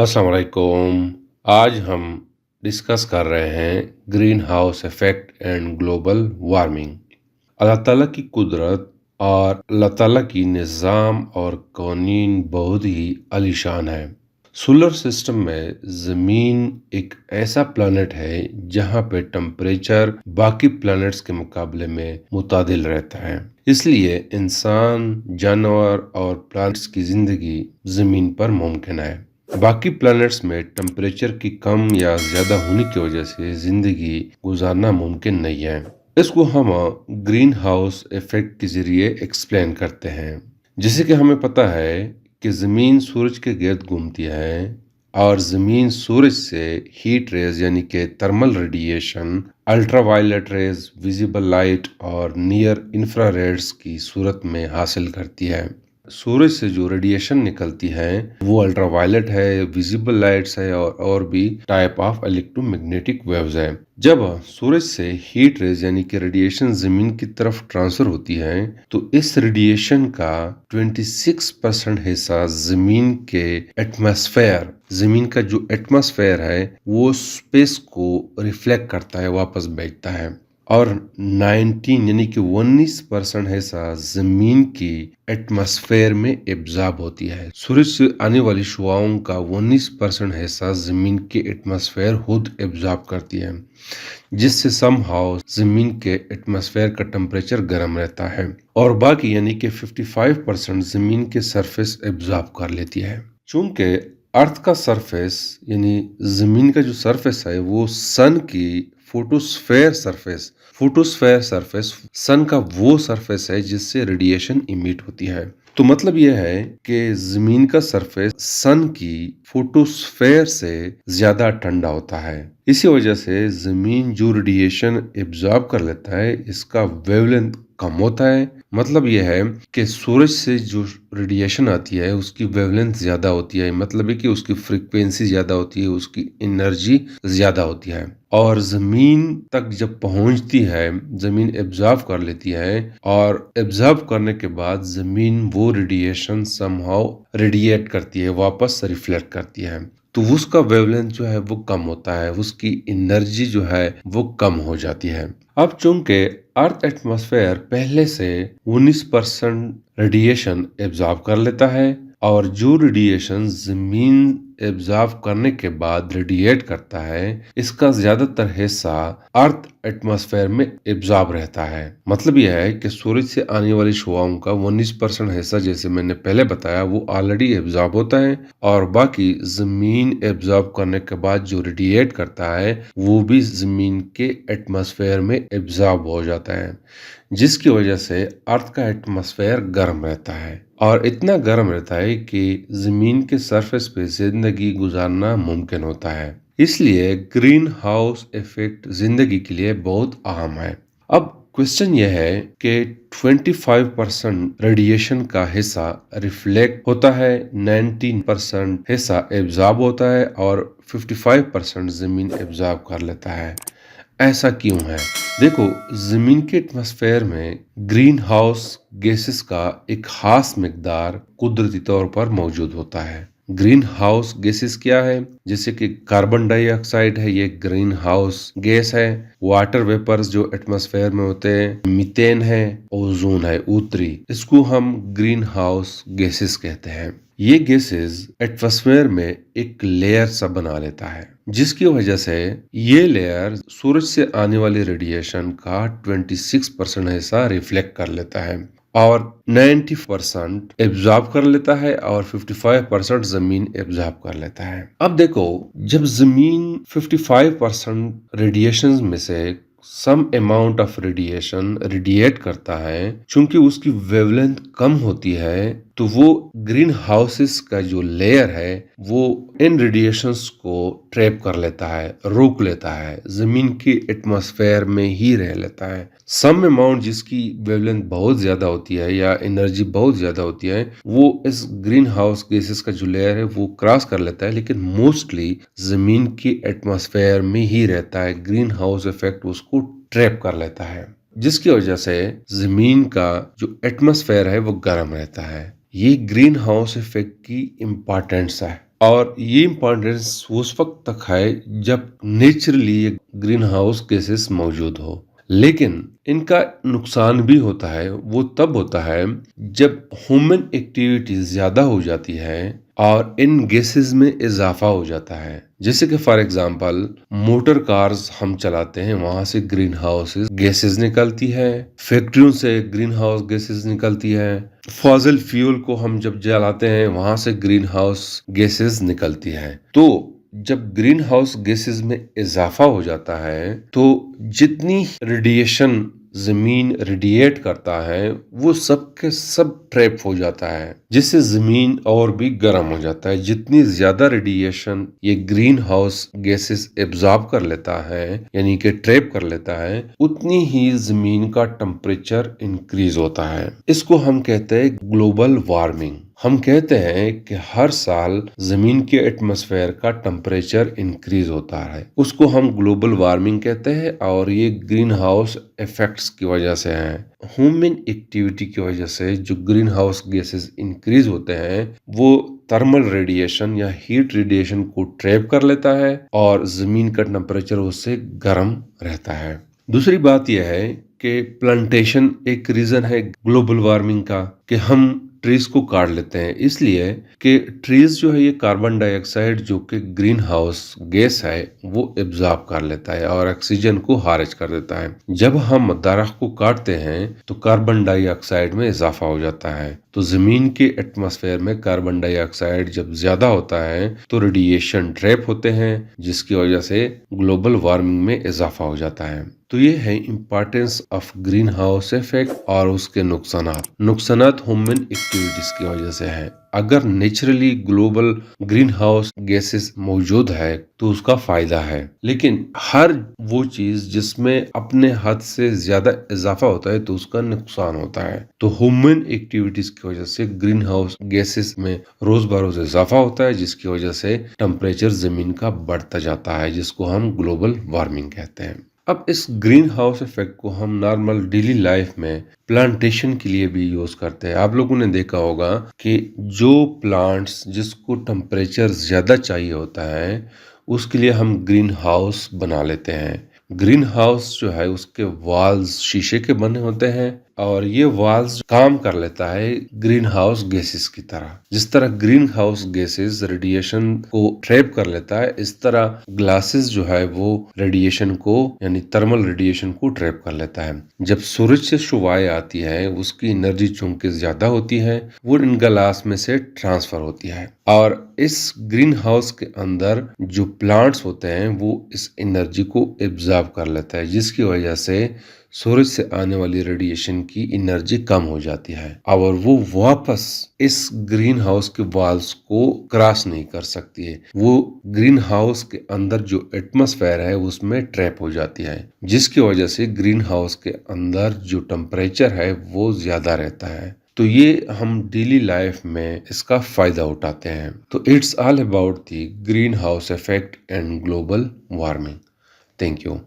अस्सलाम वालेकुम। आज हम डिस्कस कर रहे हैं green house effect and global warming. Allah Taala की कुदरत और अल्लाह ताला की निज़ाम और कानून बहुत ही आलीशान है। सोलर सिस्टम में ज़मीन एक ऐसा प्लैनेट है जहाँ पे टेम्परेचर बाकी प्लैनेट्स के मुकाबले में मुतादिल रहता है। इसलिए इंसान, जानवर और प्लांट्स की ज़िंदगी ज़मीन पर मुमकिन है। बाकी प्लैनेट्स में टेम्परेचर की कम या ज़्यादा होने की वजह से ज़िंदगी गुजारना मुमकिन नहीं है। इसको हम ग्रीन हाउस इफेक्ट के ज़रिए एक्सप्लेन करते हैं। जैसे कि हमें पता है कि ज़मीन सूरज के गिर्द घूमती है और ज़मीन सूरज से हीट रेज यानी कि thermal radiation, ultraviolet rays, visible light और नियर इंफ्रारेड्स की सूरत में हासिल करती है। सूरज से जो रेडिएशन निकलती है वो अल्ट्रावायलेट है, विजिबल लाइट्स है और भी टाइप ऑफ इलेक्ट्रोमैग्नेटिक वेव्स है। जब सूरज से हीट रेज यानी कि रेडिएशन जमीन की तरफ ट्रांसफर होती है तो इस रेडिएशन का 26% हिस्सा जमीन के एटमॉस्फेयर, जमीन का जो एटमॉस्फेयर है वो स्पेस को रिफ्लेक्ट करता है, वापस भेजता है। और 19 यानी कि 19% हिस्सा जमीन की एटमॉस्फेयर में एब्जॉर्ब होती है। सूरज से आने वाली शुआओं का 19% हिस्सा जमीन के एटमॉस्फेयर खुद एब्जॉर्ब करती है, जिससे समहाउ जमीन के एटमॉस्फेयर का टेम्परेचर गर्म रहता है और बाकी यानी कि 55% जमीन के सरफेस एब्जॉर्ब कर लेती है। चूंकि अर्थ का सरफेस यानी जमीन का जो सरफेस है वो सन की फोटोस्फेयर सरफेस सन का वो सरफेस है जिससे रेडिएशन इमिट होती है। तो मतलब यह है कि जमीन का सरफेस सन की फोटोस्फेयर से ज्यादा ठंडा होता है। इसी वजह से जमीन जो रेडिएशन एब्जॉर्ब कर लेता है इसका वेवलेंथ कम होता है। मतलब यह है कि सूरज से जो रेडिएशन आती है उसकी वेवलेंथ ज्यादा होती है, मतलब है कि उसकी फ्रीक्वेंसी ज्यादा होती है, उसकी एनर्जी ज्यादा होती है और जमीन तक जब पहुंचती है जमीन एब्जॉर्ब कर लेती है और एब्जॉर्ब करने के बाद जमीन वो रेडिएशन समहाउ रेडिएट करती है, वापस रिफ्लेक्ट करती है। तो उसका वेवलेंथ जो है वो कम होता है, उसकी एनर्जी जो है वो कम हो जाती है। अब चूंकि अर्थ एटमॉस्फेयर पहले से 19% रेडिएशन एब्जॉर्ब कर लेता है और जो रेडिएशन जमीन एब्जॉर्ब करने के बाद रेडिएट करता है इसका ज्यादातर हिस्सा अर्थ एटमॉस्फेयर में एब्जॉर्ब रहता है। मतलब यह है कि सूरज से आने वाली शुआओं का 19% हिस्सा, जैसे मैंने पहले बताया, वो ऑलरेडी एब्जॉर्ब होता है और बाकी जमीन एब्जॉर्ब करने के बाद जो रेडिएट करता है वो भी जमीन के एटमॉस्फेयर में एब्जॉर्ब हो जाता है, जिसकी वजह से अर्थ का एटमॉस्फेयर गर्म रहता है और इतना गर्म रहता है कि जमीन के सरफेस पे जिंदगी गुजारना मुमकिन होता है। इसलिए ग्रीन हाउस इफेक्ट जिंदगी के लिए बहुत अहम है। अब क्वेश्चन यह है कि 25% रेडिएशन का हिस्सा रिफ्लेक्ट होता है, 19% हिस्सा एब्जॉर्ब होता है और 55% जमीन एब्जॉर्ब कर लेता है। ऐसा क्यों है? देखो, जमीन के एटमॉस्फेयर में ग्रीन हाउस गैसेस का एक खास मिकदार कुदरती तौर पर मौजूद होता है। ग्रीन हाउस गैसेस क्या है? जैसे कि कार्बन डाइऑक्साइड है, ये ग्रीन हाउस गैस है। वाटर वेपर्स जो एटमॉस्फेयर में होते हैं, मीथेन है, ओजोन है ऊतरी, इसको हम ग्रीन हाउस गैसेस कहते हैं। ये गैसेस एटमॉस्फेयर में एक लेयर सा बना लेता है, जिसकी वजह से ये लेयर सूरज से आने वाली रेडिएशन का 26% हिस्सा रिफ्लेक्ट कर लेता है और 90% एब्जॉर्ब कर लेता है और 55% जमीन एब्जॉर्ब कर लेता है। अब देखो, जब जमीन 55% रेडिएशन में से some amount of radiation radiate करता है, चूंकि उसकी वेवलेंथ कम होती है तो वो ग्रीन हाउसेस का जो लेयर है वो इन रेडिएशंस को ट्रैप कर लेता है, रोक लेता है, जमीन की एटमॉस्फेयर में ही रह लेता है। सम अमाउंट जिसकी वेवलेंथ बहुत ज्यादा होती है या एनर्जी बहुत ज्यादा होती है वो इस ग्रीन हाउस गैसेस का जो लेयर है वो क्रॉस कर लेता है, लेकिन मोस्टली जमीन की एटमॉस्फेयर में ही रहता है। ग्रीन हाउस इफेक्ट उसको ट्रैप कर लेता है, जिसकी वजह से जमीन का जो एटमॉस्फेयर है वो गर्म रहता है। ये ग्रीन हाउस इफेक्ट की इम्पोर्टेंस है। और ये इम्पोर्टेंस उस वक्त तक है जब नेचुरली ये ग्रीन हाउस गैसेस मौजूद हो, लेकिन इनका नुकसान भी होता है। वो तब होता है जब ह्यूमन एक्टिविटी ज्यादा हो जाती है और इन गैसेस में इजाफा हो जाता है। जैसे कि फॉर एग्जांपल मोटर कार्स हम चलाते हैं, वहां से ग्रीन हाउस गैसेस निकलती है, फैक्ट्रियों से ग्रीन हाउस गैसेस निकलती है, फॉसिल फ्यूल को हम जब जलाते हैं वहां से ग्रीन हाउस गैसेस निकलती है। तो जब ग्रीन हाउस गैसेस में इजाफा हो जाता है तो जितनी रेडिएशन जमीन रेडिएट करता है वो सब के सब ट्रैप हो जाता है, जिससे जमीन और भी गर्म हो जाता है। जितनी ज्यादा रेडिएशन ये ग्रीन हाउस गैसेस एब्जॉर्ब कर लेता है यानी कि ट्रैप कर लेता है, उतनी ही जमीन का टेम्परेचर इंक्रीज होता है। इसको हम कहते हैं ग्लोबल वार्मिंग। हम कहते हैं कि हर साल जमीन के एटमॉस्फेयर का टेम्परेचर इंक्रीज होता है, उसको हम ग्लोबल वार्मिंग कहते हैं और ये ग्रीन हाउस इफेक्ट्स की वजह से है। ह्यूमन एक्टिविटी की वजह से जो ग्रीन हाउस गैसेस इंक्रीज होते हैं वो थर्मल रेडिएशन या हीट रेडिएशन को ट्रैप कर लेता है और जमीन का टेम्परेचर उससे गर्म रहता है। दूसरी बात यह है कि प्लांटेशन एक रीजन है ग्लोबल वार्मिंग का, कि हम ट्रीज को काट लेते हैं, इसलिए कि ट्रीज जो है ये कार्बन डाइऑक्साइड जो कि ग्रीन हाउस गैस है वो एब्जॉर्ब कर लेता है और ऑक्सीजन को खारिज कर देता है। जब हम दरख्त को काटते हैं तो कार्बन डाइऑक्साइड में इजाफा हो जाता है, तो जमीन के एटमॉस्फेयर में कार्बन डाइऑक्साइड जब ज्यादा होता है तो रेडिएशन ट्रैप होते हैं, जिसकी वजह से ग्लोबल वार्मिंग में इजाफा हो जाता है। तो ये है importance of green house effect और उसके नुकसानात ह्यूमन एक्टिविटीज की वजह से है। अगर naturally global green house gases मौजूद है तो उसका फायदा है, लेकिन हर वो चीज जिसमें अपने हद से ज्यादा इजाफा होता है तो उसका नुकसान होता है। तो ह्यूमन एक्टिविटीज की वजह से ग्रीन हाउस गैसेस में रोज बरोज इजाफा होता है, जिसकी वजह से टेम्परेचर जमीन का बढ़ता जाता है, जिसको हम ग्लोबल वार्मिंग कहते हैं। अब इस ग्रीन हाउस इफेक्ट को हम नॉर्मल डेली लाइफ में प्लांटेशन के लिए भी यूज करते हैं। आप लोगों ने देखा होगा कि जो प्लांट्स जिसको टेम्परेचर ज्यादा चाहिए होता है उसके लिए हम ग्रीन हाउस बना लेते हैं। ग्रीन हाउस जो है उसके वॉल्स शीशे के बने होते हैं और ये वॉल्स काम कर लेता है ग्रीन हाउस गैसेस की तरह। जिस तरह ग्रीन हाउस गैसेस रेडिएशन को ट्रैप कर लेता है, इस तरह ग्लासेस जो है वो रेडिएशन को यानी थर्मल रेडिएशन को ट्रैप कर लेता है। जब सूरज से शुआएं आती है उसकी एनर्जी चूंकि ज्यादा होती है वो इन ग्लास में से ट्रांसफर होती है और इस ग्रीन हाउस के अंदर जो प्लांट्स होते हैं वो इस एनर्जी को एब्जॉर्ब कर लेता है, जिसकी वजह से सूरज से आने वाली रेडिएशन की एनर्जी कम हो जाती है और वो वापस इस ग्रीन हाउस के वॉल्स को क्रॉस नहीं कर सकती है। वो ग्रीन हाउस के अंदर जो एटमॉस्फेयर है उसमें ट्रैप हो जाती है, जिसकी वजह से ग्रीन हाउस के अंदर जो टेम्परेचर है वो ज्यादा रहता है। तो ये हम डेली लाइफ में इसका फायदा उठाते हैं। तो it's all about the green house effect and global warming. Thank you.